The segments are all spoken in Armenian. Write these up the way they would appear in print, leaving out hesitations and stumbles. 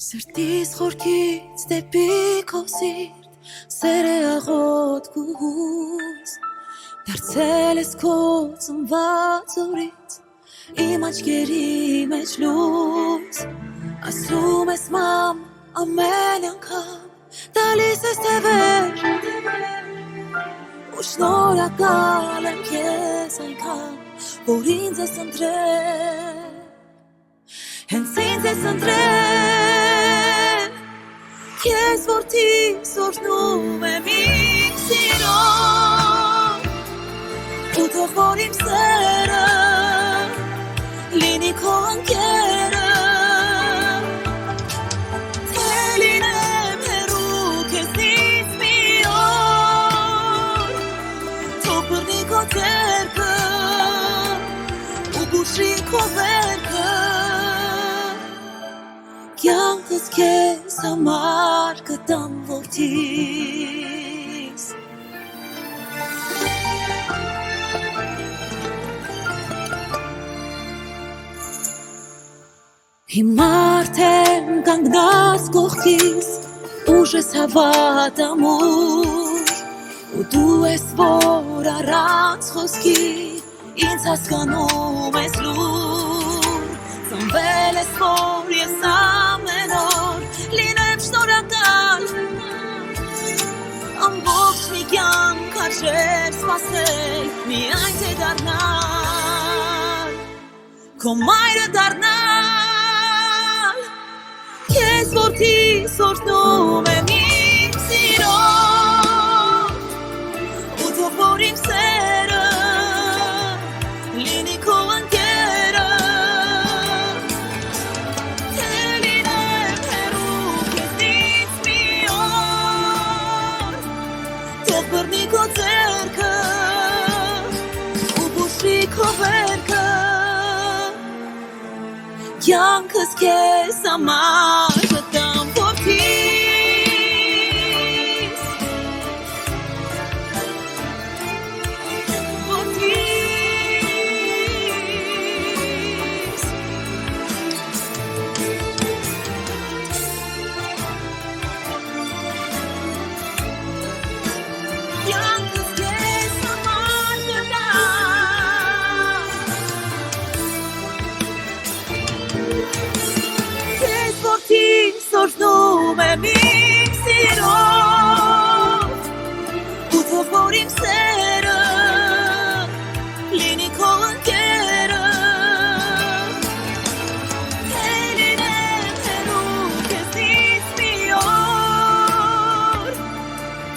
Սրտիս խորքից դեպի քո սիրտ սեր է աղոտ կուհուս դարձել ես քո ծնված օրից իմ աչքերի մեջ լույս ասում ես մամ ամեն անգամ տալիս ես թևեր ու շնորհակալ եմ քեզ այնքան որ ինձ ես ընտրել հենց ինձ ես ընտրել քեզ որդիս օրհնում եմ իմ սիրով ու թող որ իմ սերը լինի քո ընկերը թե լինեմ հեռու քեզնից մի օր թող բռնի քո ձեռքը ու բուժի քո վերքը կյանքս քեզ համար կտամ որդիս հիմա արդեն կանգնած կողքիս ուժ ես հավատամ ու դու ես որ առանց խոսքի ինձ հասկանում ես լուր ծնվել ես որ ես ամեն օր լինեմ շնորհակալ ամբողջ մի կյանք արժեր սպասել միայն թե դառնալ քո մայրը դառնալ քեզ որդիս օրհնում եմ իմ սիրով ու թող որ իմ սերը լինի քո ընկերը բռնի քո ձեռքը ու բուժի քո վերքը կյանքս քեզ համար կտամ որդիս օրհնում եմ իմ սիրով ու թող որ իմ սերը լինի քո ընկերը թե լինեմ հեռու քեզնից մի օր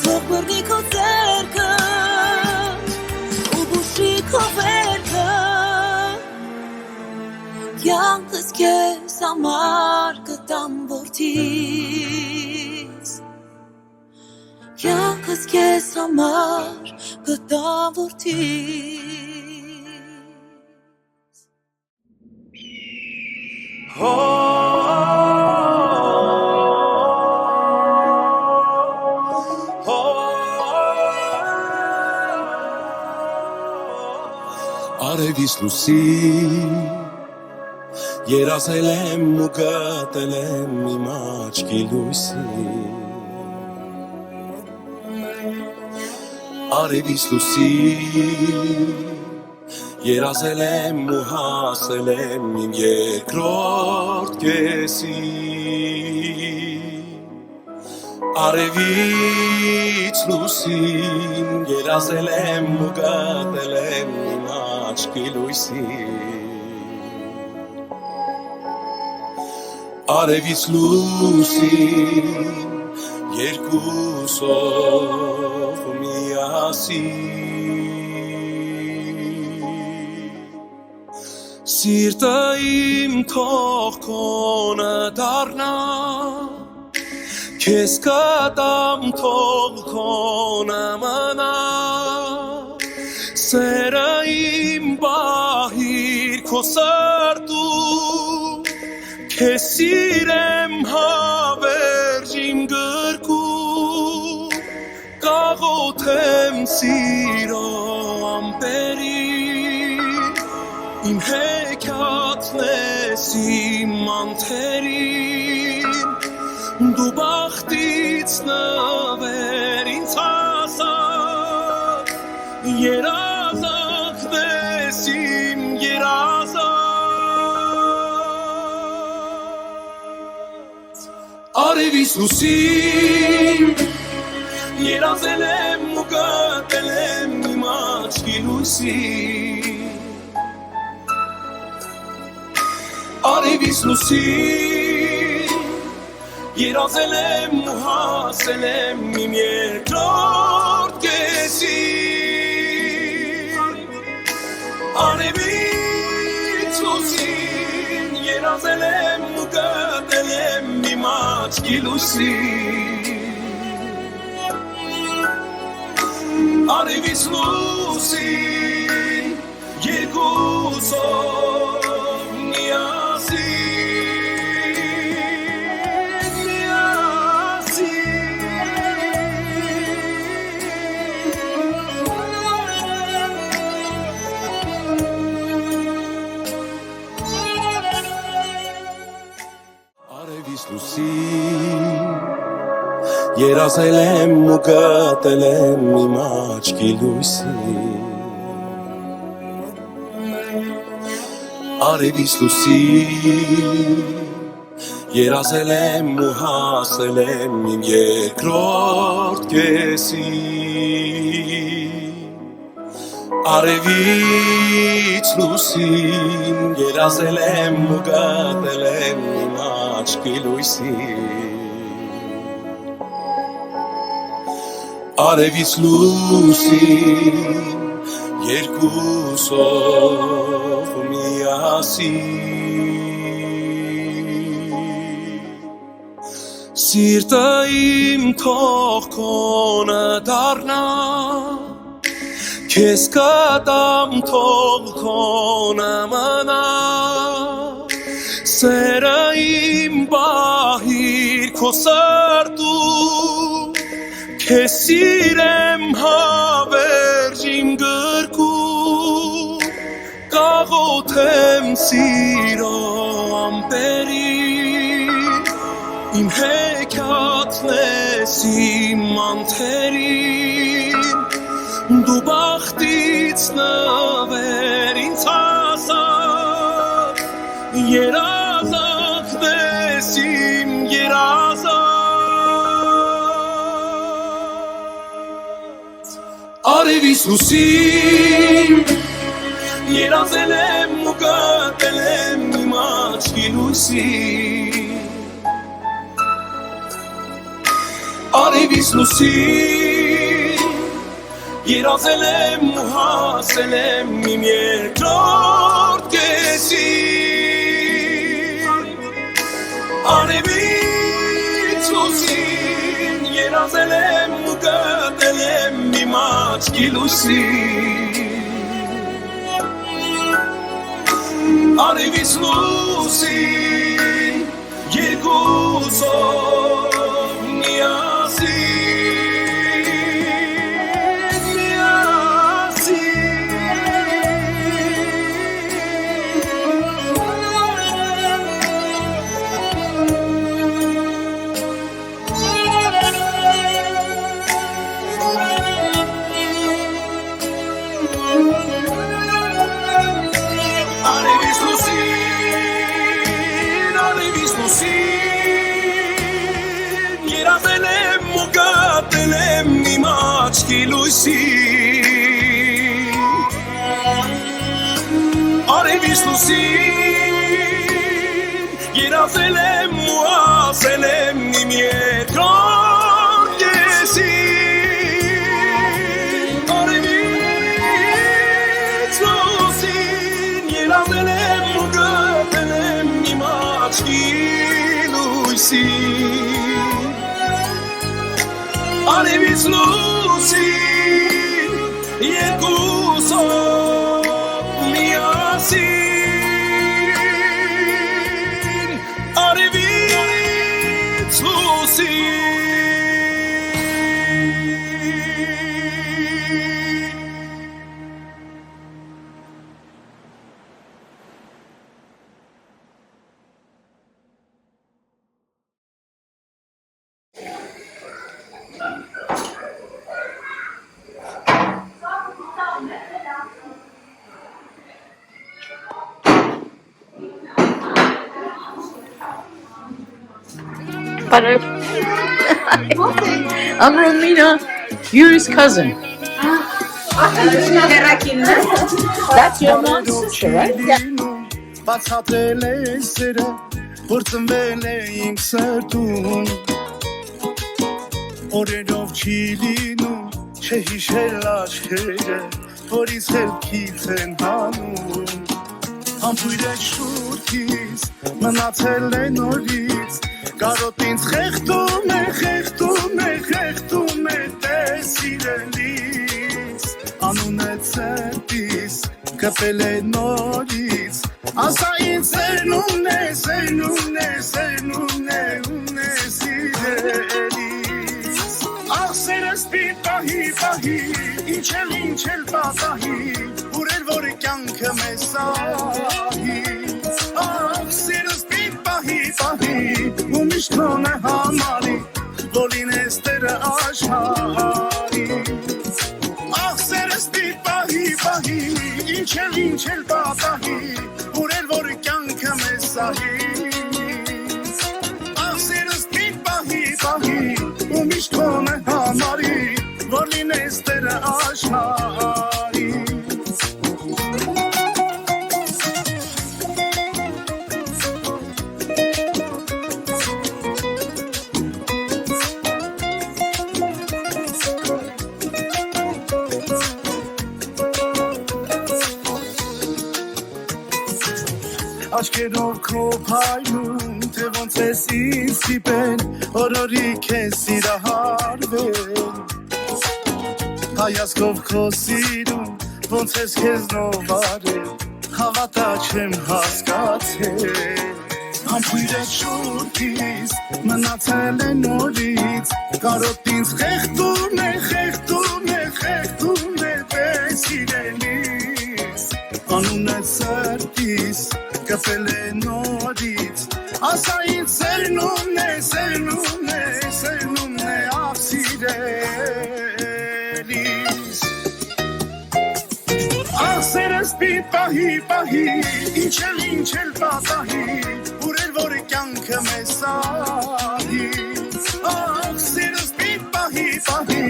թող բռնի քո ձեռքը ու բուժի քո վերքը կյանքս քեզ համար կտամ որդիս կյանքս քեզ համար կտամ որդիս Արևից լուսի երազել եմ ու գտել եմ իմ աչքի լույսի Արևից լուսի երազել եմ ու հասել եմ իմ երկրորդ կեսի Արևից լուսի երազել եմ ու գտել եմ իմ աչքի լույսի Արևից լուսին երկուսով միասին Սիրտը իմ թող քոնը դառնա Քեզ կտամ թող քոնը մնա Սերը իմ բահիր քո սրտում Քեզ սիրեմ հավերժ իմ գրկում Կաղոթեմ սիրո ամպերին Իմ հեքիաթն ես իմ անթերին Դու բախտից նվեր ինձ հասար երազանքնես իմ երազած Արևից լուսին երազել եմ ու գտել եմ իմ աչքի լույսին Արևից լուսին երազել եմ ու հասել եմ իմ երկրորդ կեսին Արևից լուսին երազել եմ ու գտել եմ իմ աչքի լույսին Արևից լուսին երկուսով Արևից լուսին երազել եմ ու գտել եմ իմ աչքի լույսին Արևից լուսին երազել եմ ու հասել եմ իմ երկրորդ կեսին Արևից լուսին երազել եմ ու գտել եմ իմ աչքի լույսին Արևից լուսին երկուսով միասին Սիրտը իմ թող քոնը դառնա Քեզ կտամ թող քոնը մնա Սերը իմ պահիր քո սրտում Քեզ սիրեմ հավերժ իմ գրկում Կաղոթեմ սիրո ամպերին Իմ հեքիաթն ես իմ անթերին Դու բախտից նվեր ինձ հասար երազանքնես իմ երազած Արևից լուսին երազել եմ ու գտել եմ իմ աչքի լույսին Արևից լուսին երազել եմ ու հասել եմ իմ երկրորդ կեսին Արևից լուսին երազել եմ ու գտել եմ իմ աչքի լույսին Արևից լուսին երկուսով միասին երազել եմ ու գտել եմ իմ աչքի լույսին Արևից լուսին երազել եմ ու հասել եմ իմ երկրորդ կեսին Արևից լուսին երազել եմ ու գտել եմ իմ աչքի լույսին Արևից լուսին երկուսով միասին Արևից լուսին Barab. I'm Romina, Yuri's cousin. That's your mom's sister, right? Բացատրել է սերը, որ ծնվել է իմ սրտում Օրերով չի լինում, չէ հիշել աչքերը, որ ինձ խելքից են հանում Համբույր է շուրքից, մնացել է նորից Կարոտ ինձ խեղդում է, խեղդում է, խեղդում է տես իրենից Անուն է ծերտիս, կպել է նորից Ասա ինձ սերնումն է, սերնումն է, սերնումն է, ուն է սիրելիս Աղ սերս պիտ պահի, պահի, ինչ էլ պատահի Ուրեր որ կյանքը մեզ սահի Աղ սերս պիտ պահի, պահի, ու միշտ քոն է համարի Որ լինես տերը աշխարհի Աղ սերս պիտ պահի, պահի, ինչ էլ պատահի Ուրեր որ կյանքը մեզ սահի Աղ սերս պիտ պահի, պահի, ու միշտ քոն է համարի Որ լինես տերը աշխարհի Աչքերով քո փայլում, թե ոնց ես ինձ սիպեն, օրորի քեզ սիրահարվել Հայացքով քո սիրում, ոնց ես քեզ նովարել, հավատա չեմ հասկացել Համբույր է շուրքից, մնացել է նորից, կարոտ ինձ խեղդում է, խեղդում է, խեղդում է տես իրենից Անուն է սրտիս, կպել է նորից Ասա ինձ սերնումն է, սերնումն է, սերնումն է աղ սիրելիս Աղ սերս պիտ պահի, պահի, ինչ էլ պատահի Ուրեր որ կյանքը մեզ սահի Աղ սերս պիտ պահի, պահի,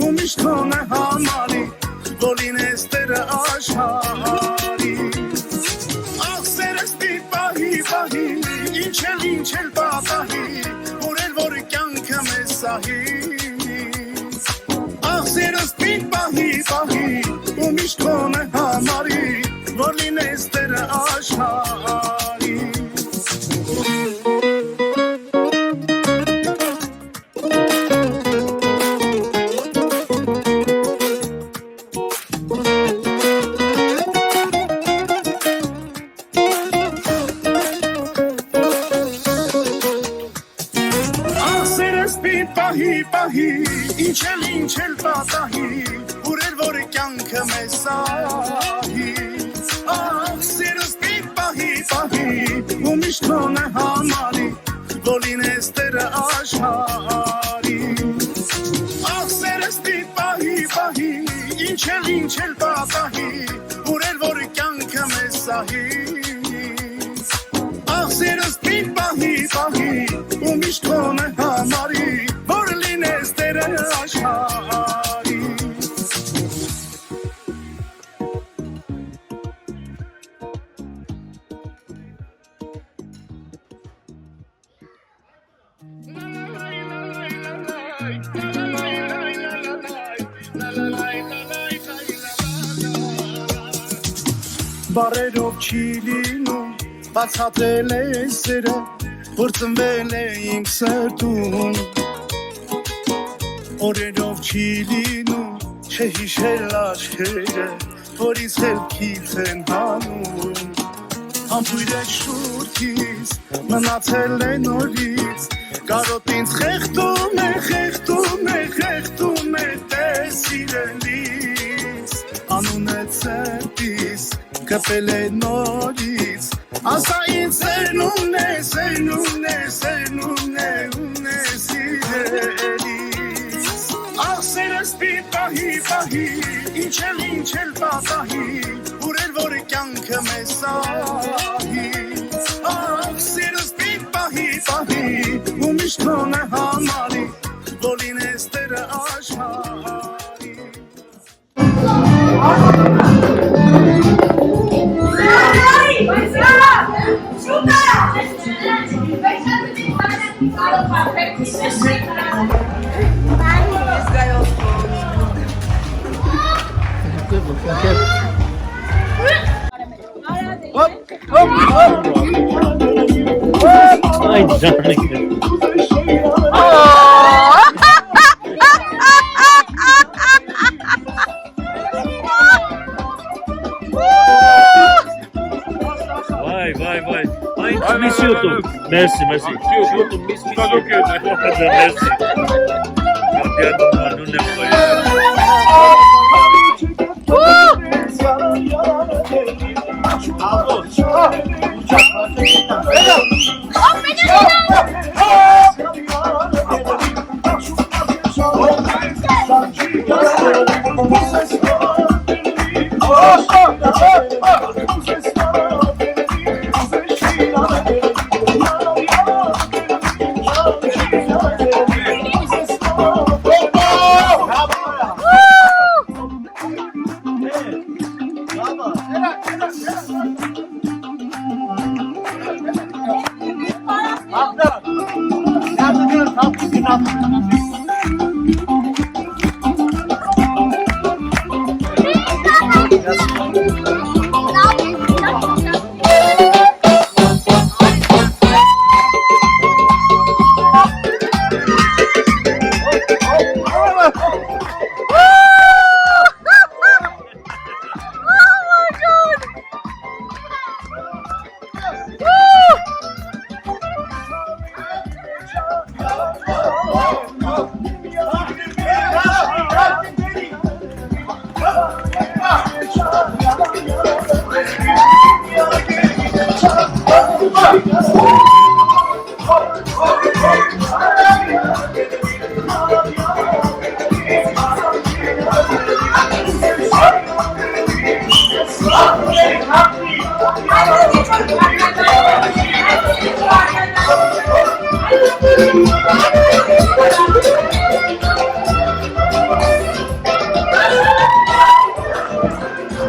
ու միշտ քոն է համարի Որ լինես տերը աշխարհի Պահի, ինչ էլ պատահի, ուրեր որ կյանքը մեզ սահի Աղ սերս պիտ պահի, պահի, ու միշտ քոն է համարի Որ լինես տերը աշխարհի Պահի, ինչ էլ պատահի, ուրեր որ կյանքը մեզ սահի Աղ սերս պիտ պահի, պահի, ու միշտ քոն է համարի Որ լինես տերը աշխարհի Աղ սերս պիտ պահի, պահի, ինչ էլ պատահի Ուրեր որ կյանքը մեզ սահի Աղ սերս պիտ պահի, պահի, ու միշտ քոն է համարի Որ լինես տերը աշխարհի Բարերով չի լինում, բացատրել է սերը, որ ծնվել է իմ սրտում Օրերով չի լինում, չէ հիշել աչքերը, որ ինձ խելքից են հանում Համբույր է շուրքից, մնացել է նորից, կարոտ ինձ խեղդում է, խեղդում է, խեղդում է տես իրենից Անուն է ծերտիս, կպել է նորից, ասա ինձ սերնումն է, սերնումն է, սերնումն է, ուն է սիրելիս Աղ սերս պիտ պահի, պահի, ինչ էլ պատահի, ուրեր որ կյանքը մեզ սահի Աղ սերս պիտ պահի, պահի ու միշտ քոնը համարի բոլին էստերը աշխարհի Good looking kid. Ay canım. Vay vay vay. Ay miss YouTube. Merci merci. YouTube miss YouTube. Merci. Cambiando non ne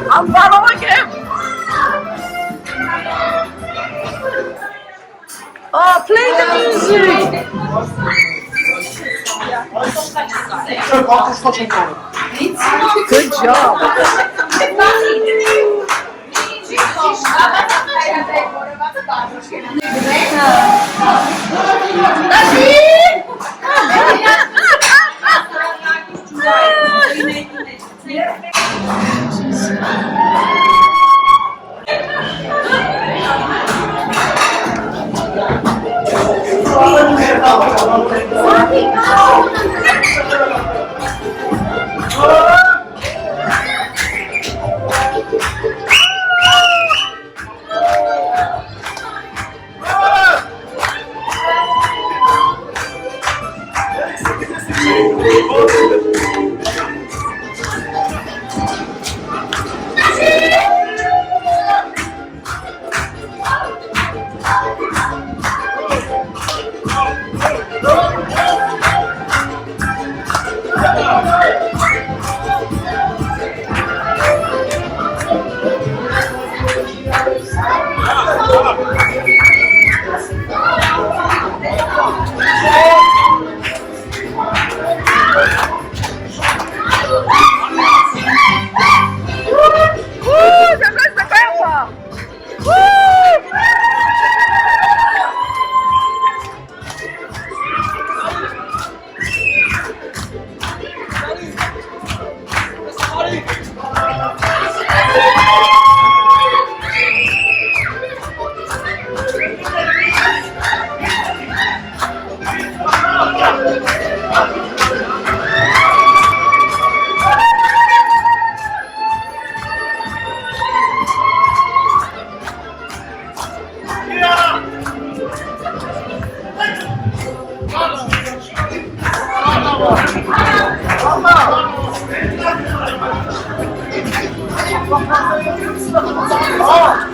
I'm following him. Oh, play the music. Good job. Oh!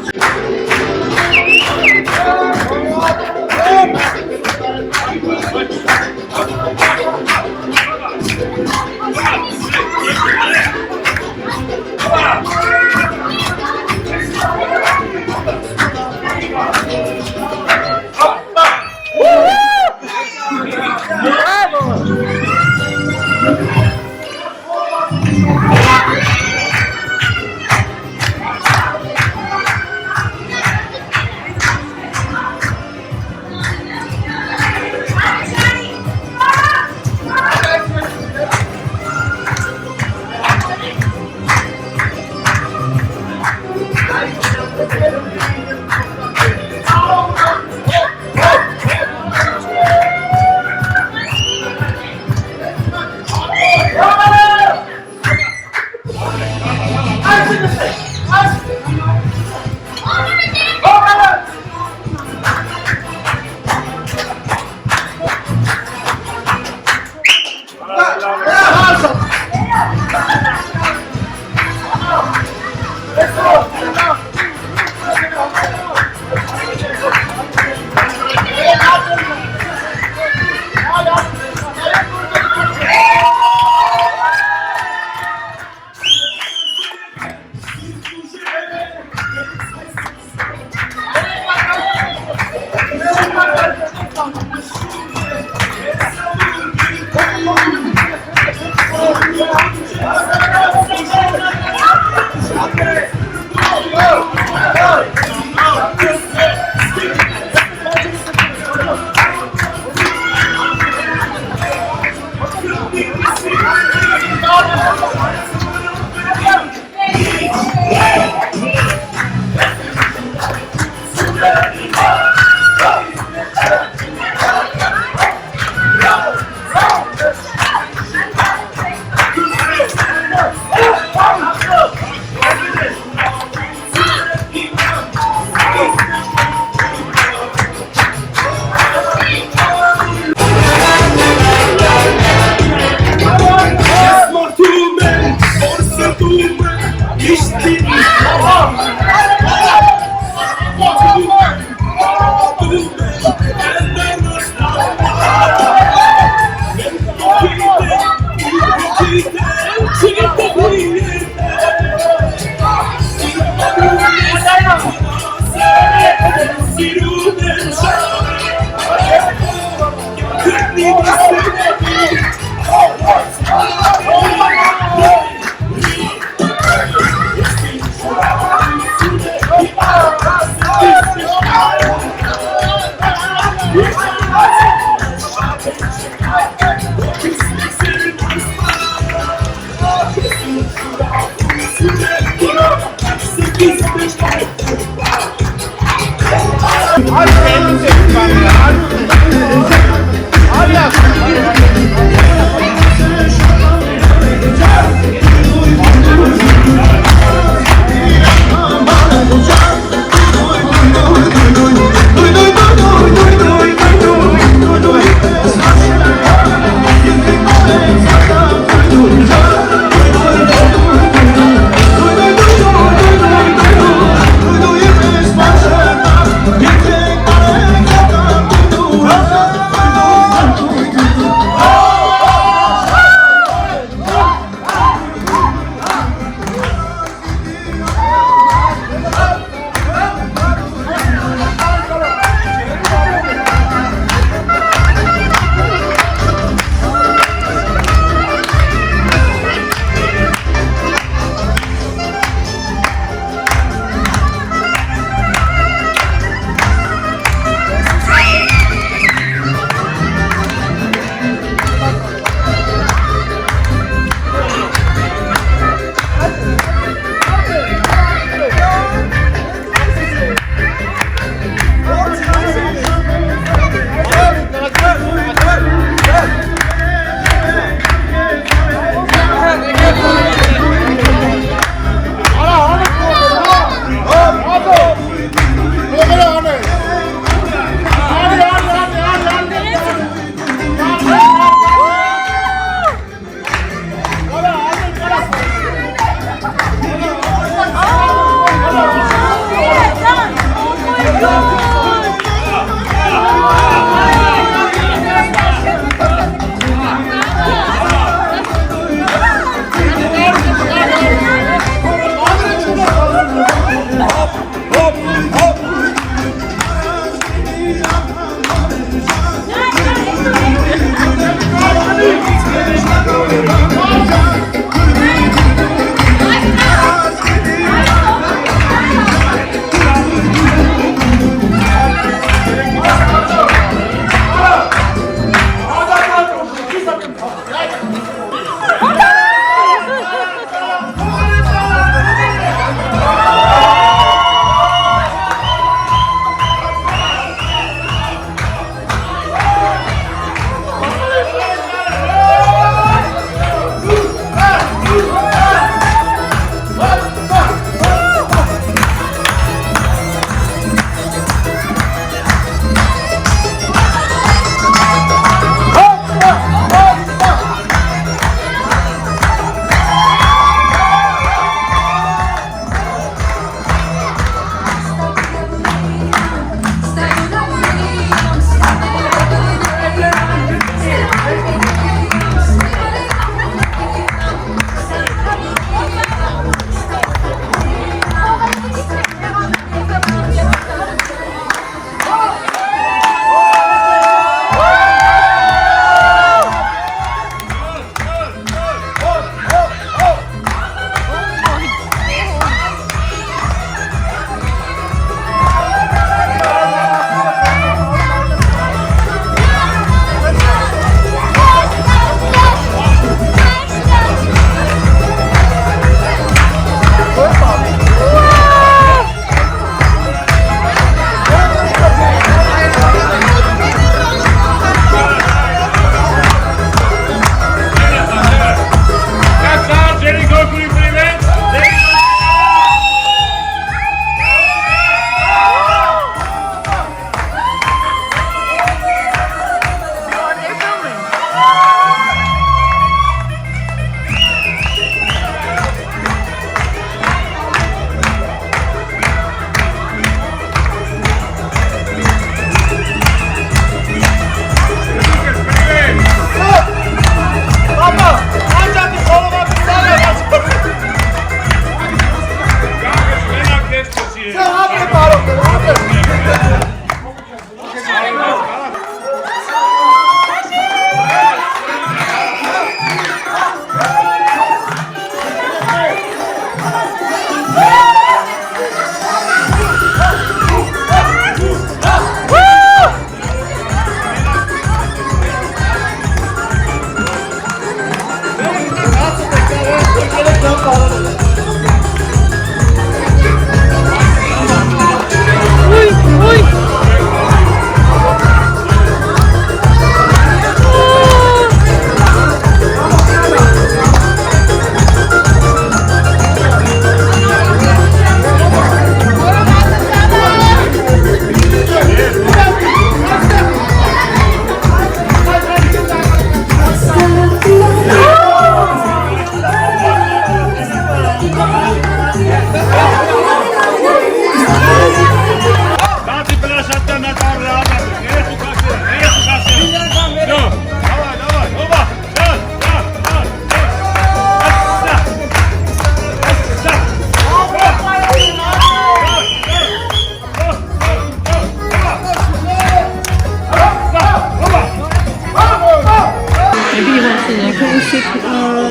you want to do?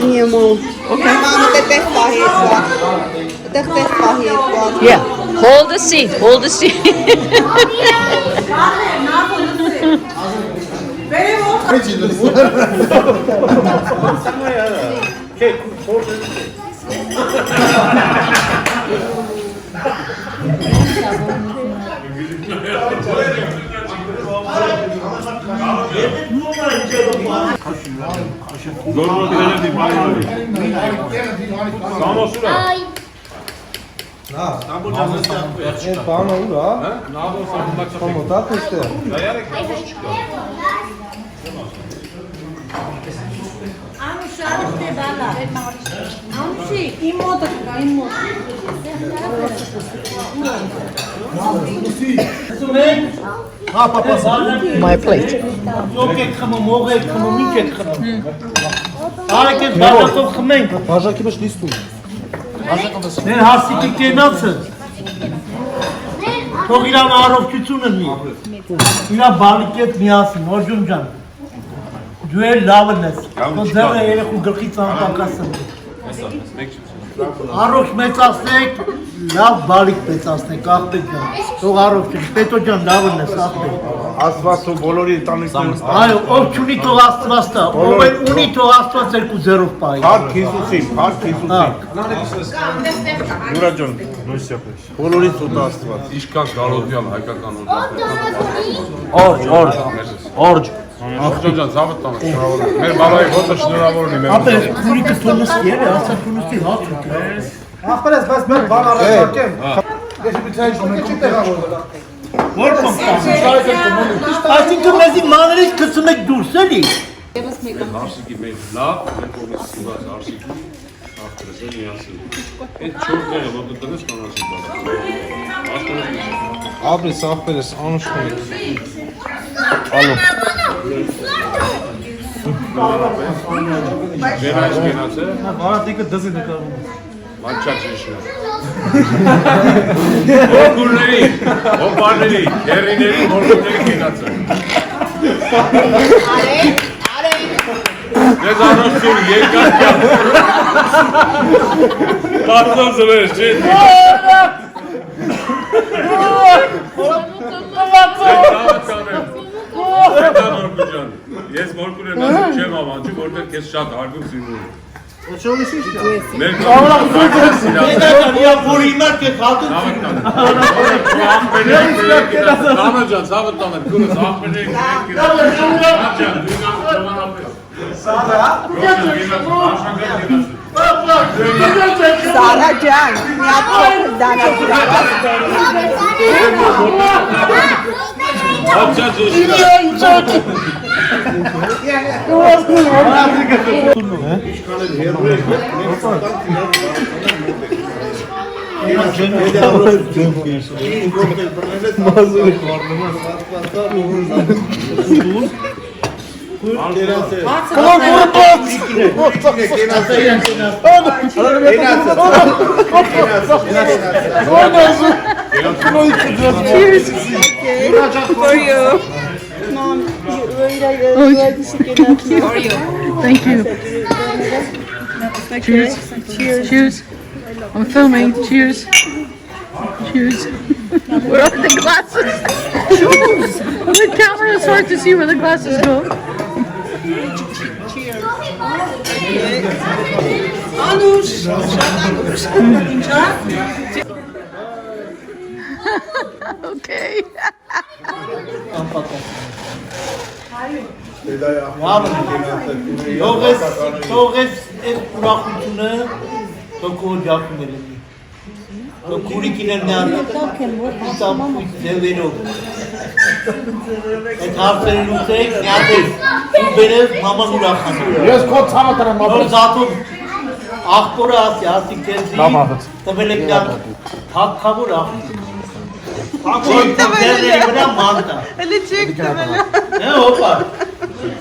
Նյեմո։ Okay. Մամա դեպք պահի էսվա։ Դեպք պահի էսվա։ Yeah. Hold the seat. Hold the seat. Բանը ուր է։ Կոմոդատ էստեղ։ My plate. Բաժակի մեջ լիստում։ Ներ հասիկի կենացը թող իրան առողջություն ունի իրա բալիկետ միասին օջում ջան դու էլ լավն ես քո ձեռը երեխու գլխից անպակասն առողջ մեծացնեք լավ բալիկ մեծացնեք աղբեկ ջան թող առողջ ես պետո ջան լավն ես աղբեկ Աստված ու բոլորի ընտանիքներս։ այո ով չունի թող Աստված տա ով էլ ունի թող Աստված երկու ձեռով պահի Փառք Հիսուսին, փառք Հիսուսին։ Նուրա ջան, նույնիսկ։ Բոլորից ու Աստված։ Իշքան գալոդյան հայկական Օրջ։ Ախջան ջան, ցավը տանը շնորհավոր։ Մեր բալայի ոտը շնորհավորն եմ։ ապա քուրիկը թողնես երը ասա թողնեսի հաց ուտի Ախպերս, բայց մեր բան առաջարկեմ։ Ես միայն շոկի տեղավորել։ Որ այսինքն մեզի մանրից գցում եք դուրս էլի Արսիկի մեր լավ, մեր կողմից սիրված Արսիկի ախտրս է միասին։ Այդ 4 տեղը որ դրես կանացի բառը։ Աբրես, ախպերս, անուշքն։ Ալո։ Վերայս գնաց է։ Բարատիկը դզի նկարում։ Մաչա ճիշտ։ Ողորների, ողորների, երիների, ողորների գնաց է։ Ես առողջություն երկար Պատմոս վեր, չէ։ Ես մորքուն եմ ասում չեմ ավանջում, որտեղ քեզ շատ հարգում սիրում եմ։ Մեր որ իմար կետ հատում Դանա ջան, ցավը տանեմ, քուրս ախպերների Սարա ջան, մի հատ փոքր դանակի Ախջա ջիշկա For you. Mom, Thank you. Cheers. Cheers. I'm filming. Cheers. Cheers. Where are the glasses? The camera is hard to see where the glasses go. Okay. Թողես այդ ուրախությունը թողքո ջակում է լինի քուրիկին էլ նա ծամփույց ձևերով այդ հարցերը լուծեք նյատես ու բերես մաման ուրախանում Ես քո ցավը տրեմ որ զատում աղբորը ասի քեզի տվել եք դա հակավոր աղբոր Ձերների վրա մանտա Էլի չեք տվել Է հոպա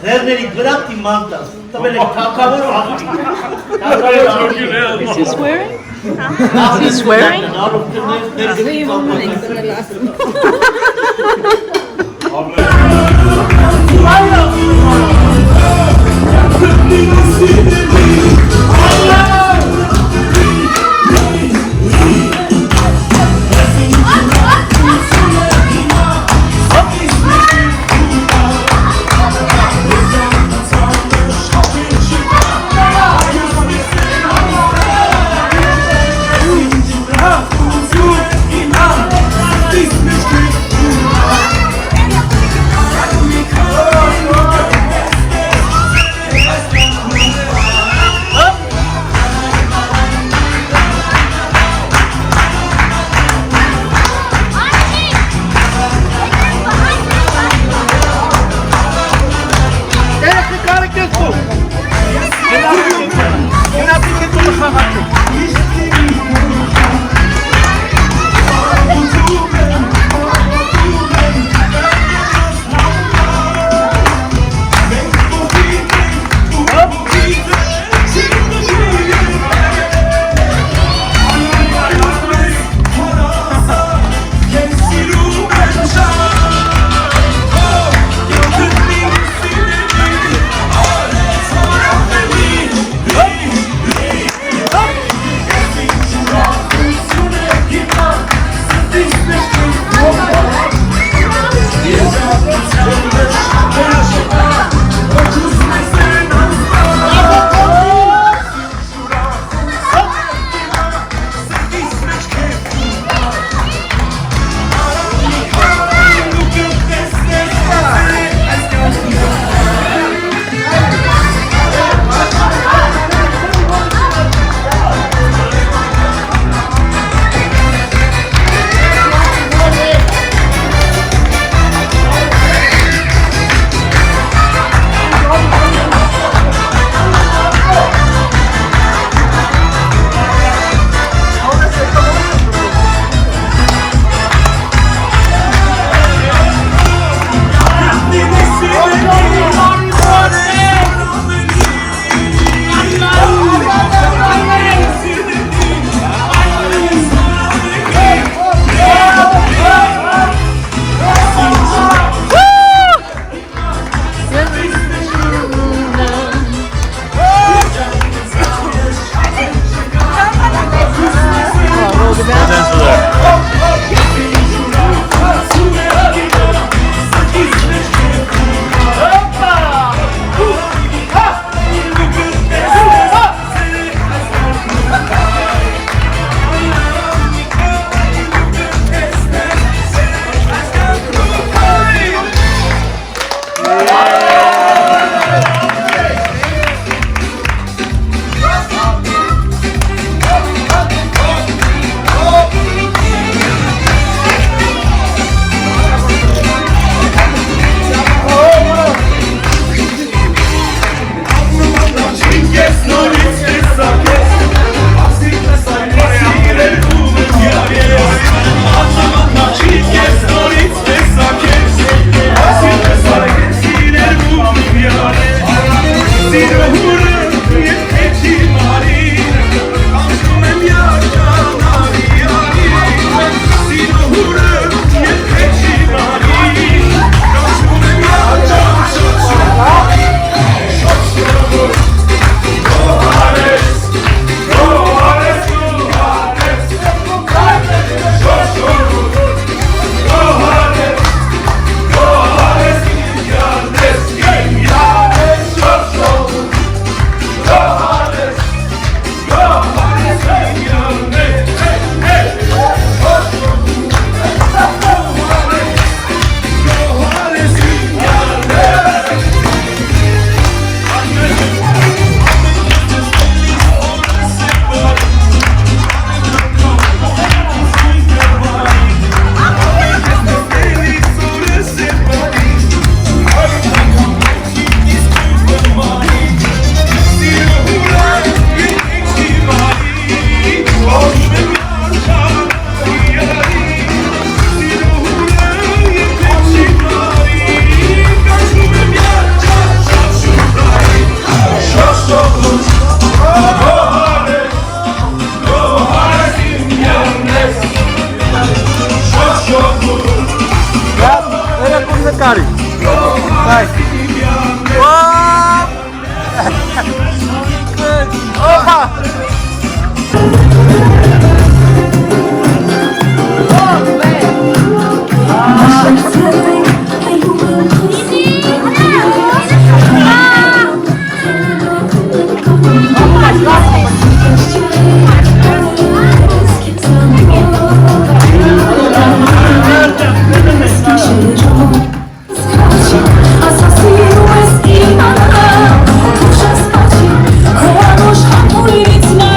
Ձերների վրա տի մանտա Տվել եք թակավոր աղբոր Is he swearing? Is he swearing? Hayır. կեցու։ Գնացի կեցու խաղացի։ Cari. Dai. Opa! Assassino jest imana, muszę spać, kołanusz, hamulec na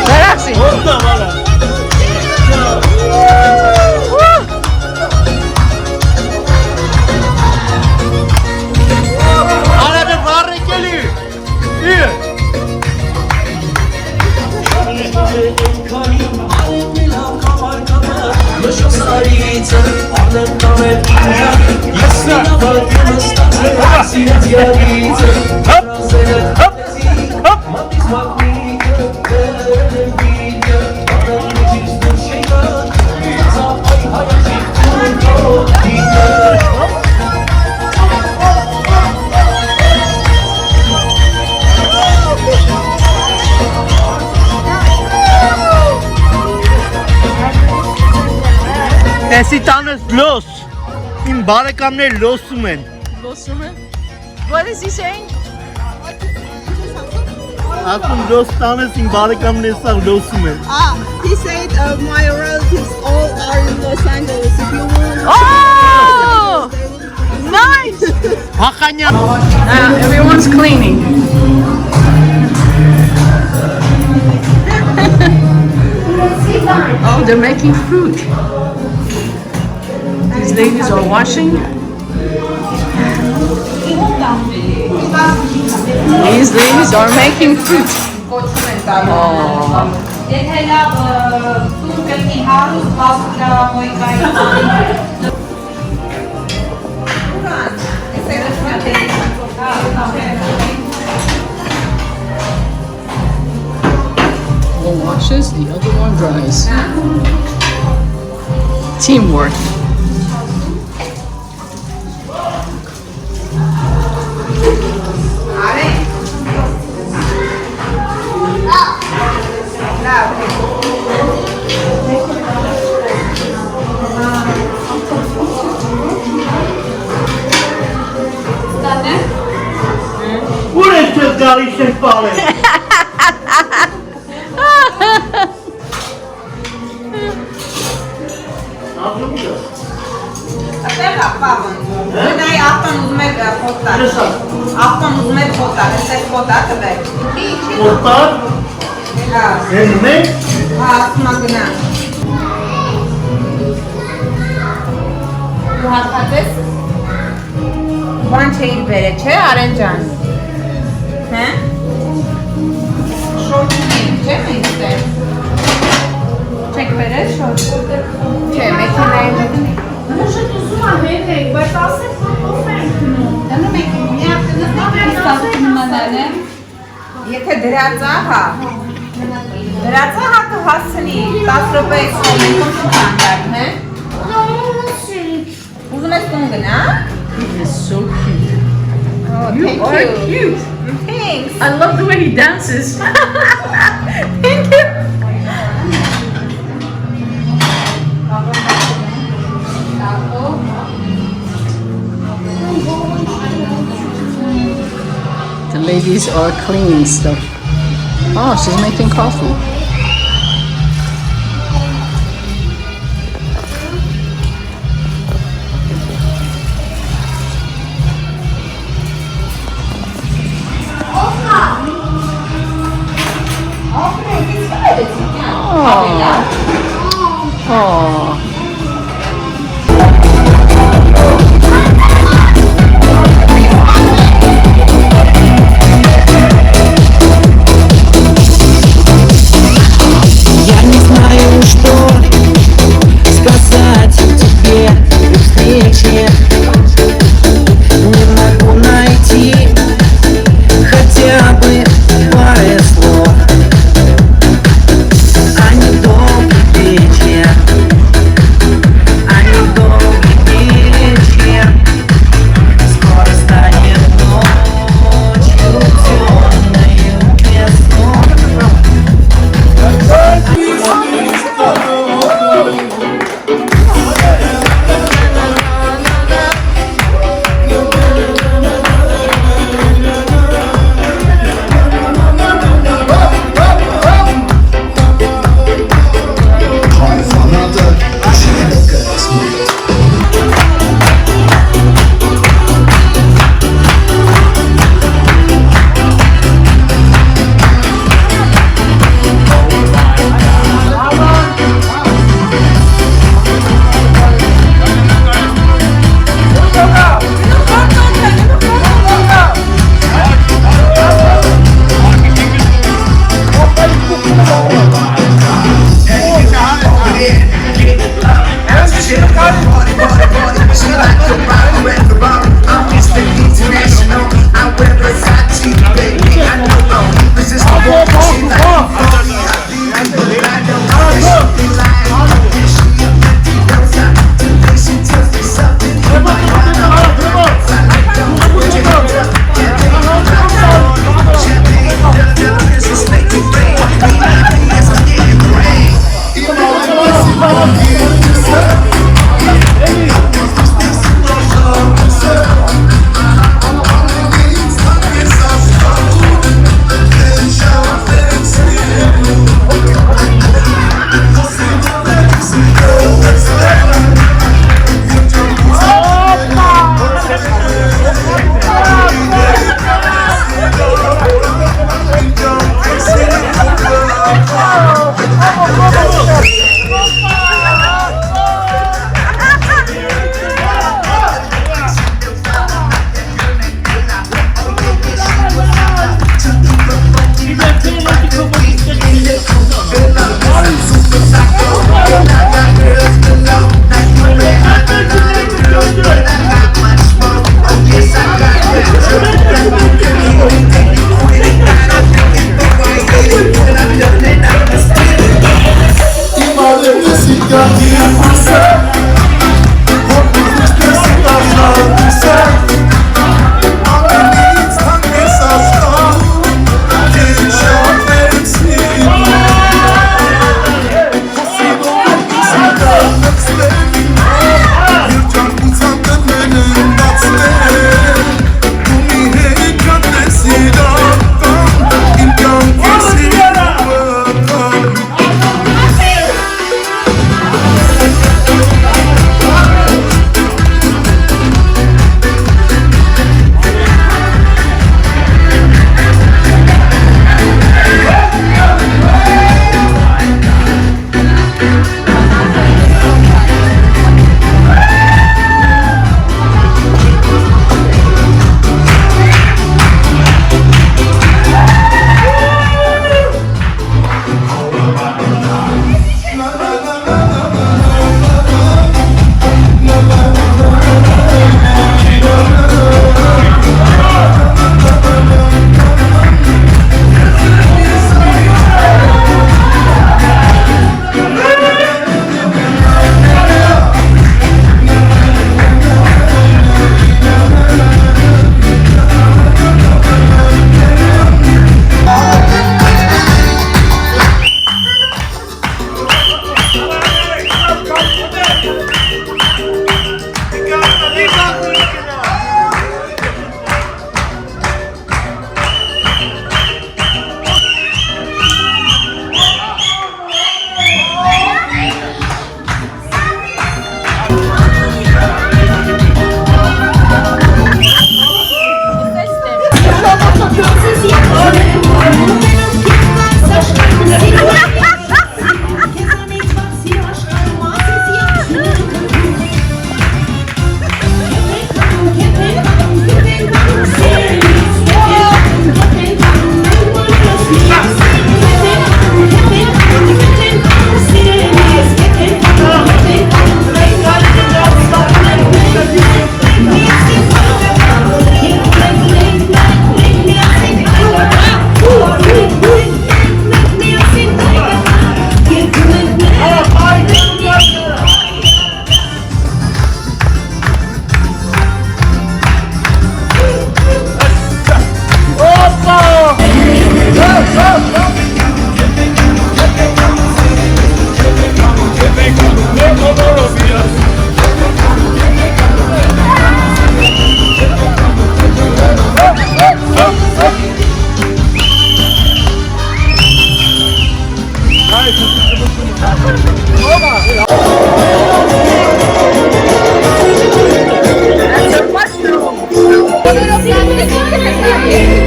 Grazie. Arada var geliyor. İyi. Esitanes los. İn barakamne losumen. What is he saying? Aslında los tanes in barakamne sa losumen. He said my relatives all are in Los Angeles. If you want. Oh! Nice! Hakanya. Everyone's cleaning. Oh, they're making fruit. These ladies are washing. These ladies are making fruit. Oh. One washes, the other one dries. Teamwork. Burası karışık pahalı. Noi aftan uzmed fotar. Aftan uzmed fotar. Este fotar tebe. Ortak, Ha. elmek, Magna. Դու հատկացես բան չէիր բերել, չէ, Արեն ջան։ Հա՞։ Շորտին էինք, չէ՞ մենք դեր։ Չեք բերել շորտ։ Չէ, մեքենայի մեջ։ Может, ուզում եմ հերեք, բայց ասեք ով ենք գնում։ Դնում եք մի հատ նստանք Եթե դրածա, հա։ Դրածա հա կհասցնի 10 րոպե մենք ստանդարտ, հա։ Ուզում ես տուն գնա։ It's so cute. Oh, You thank are you. cute. Thanks. I love the way he dances. Thank you. The ladies are cleaning stuff. Oh, she's making coffee. Oh. Oh.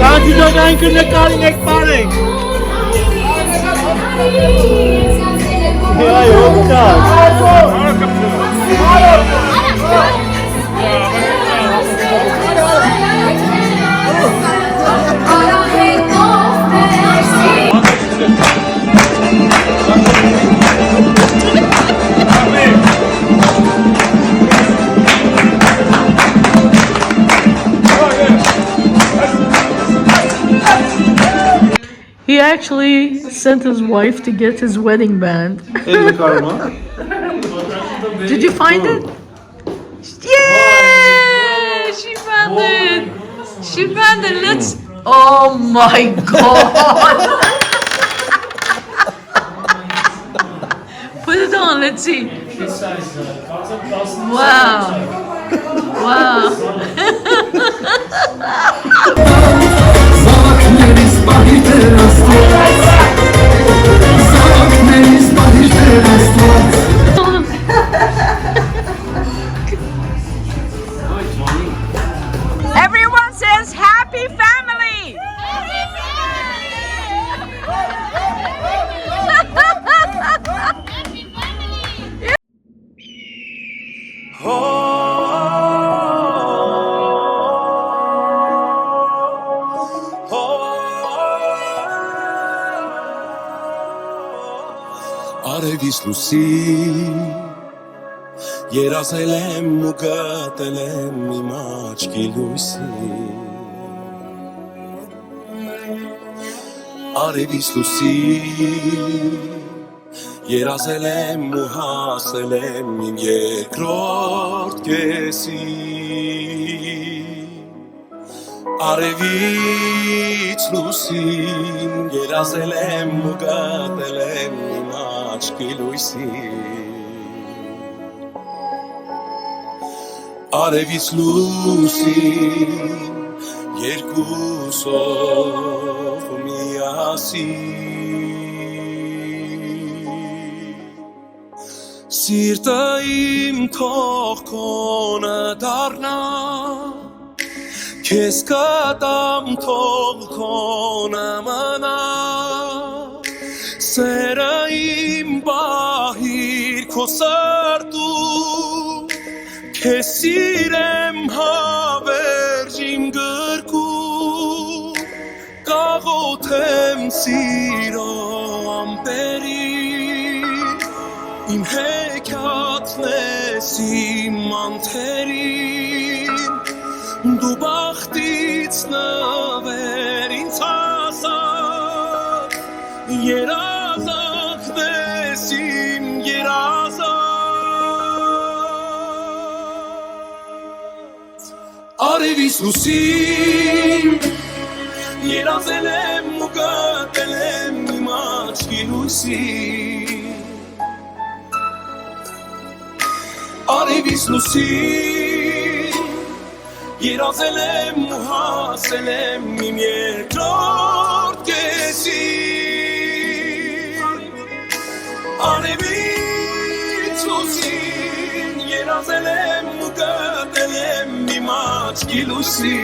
Դաջուդոն այն կնկարին եք պարենք։ Այ հոկտար։ He actually sent his wife to get his wedding band. Did you find it? Yeah! She found it! She found it! Let's... Oh my god! Put it on, let's see. Wow! Wow! Everyone says happy family. Արևից լուսի երազել եմ ու գտել եմ իմ աչքի լույսի Արևից լուսի երազել եմ ու հասել եմ իմ երկրորդ կեսի Արևից լուսին երազել եմ ու գտել եմ իմ աչքի լույսի Արևից լուսին երկուսով միասին Սիրտը իմ թող քոնը դառնա Քեզ կտամ թող քոնը մնա Սերը իմ բահիր քո սրտում Քեզ սիրեմ հավերժ իմ գրկում Կաղոթեմ սիրո ամպերին Իմ հեքիաթն ես իմ անթերին Դու բախտից նվեր ինձ հասած Երազանքն ես իմ երազած Արևից լուսին երազել եմ ու գտել եմ իմ աչքի լույսի Արևից լուսին երազել եմ ու հասել եմ իմ երկրորդ կեսի Արևից լուսին երազել եմ ու գտել եմ իմ աչքի լույսի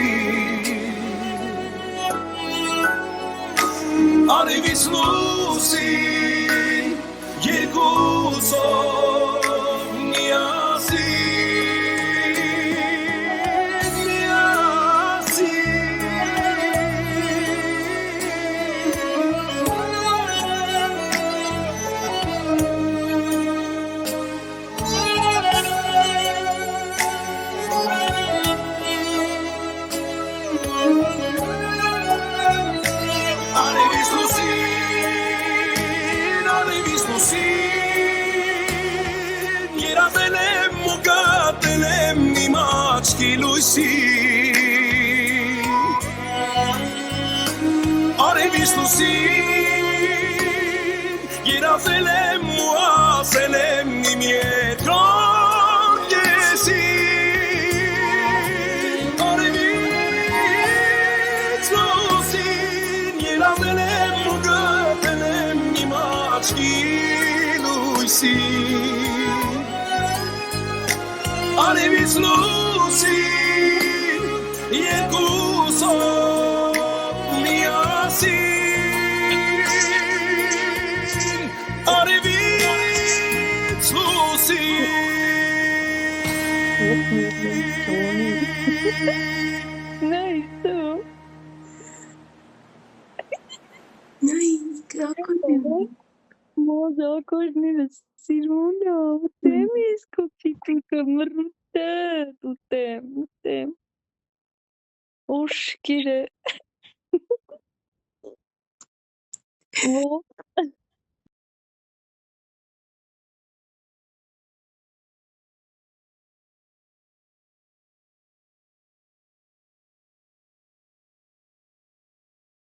Արևից լուսին երկուսով երազել եմ ու գտել եմ իմ աչքի լույսի Արևից լուսին երազել եմ ու հասել եմ իմ երկրորդ կեսի Արևից լուսին երազել եմ ու գտել եմ իմ աչքի լույսի Արևից լուսին երկու Nein, du. Nein, kako Moza kožnina siruna. Temi iskopiti kamrte. Tutem. Oškire. O.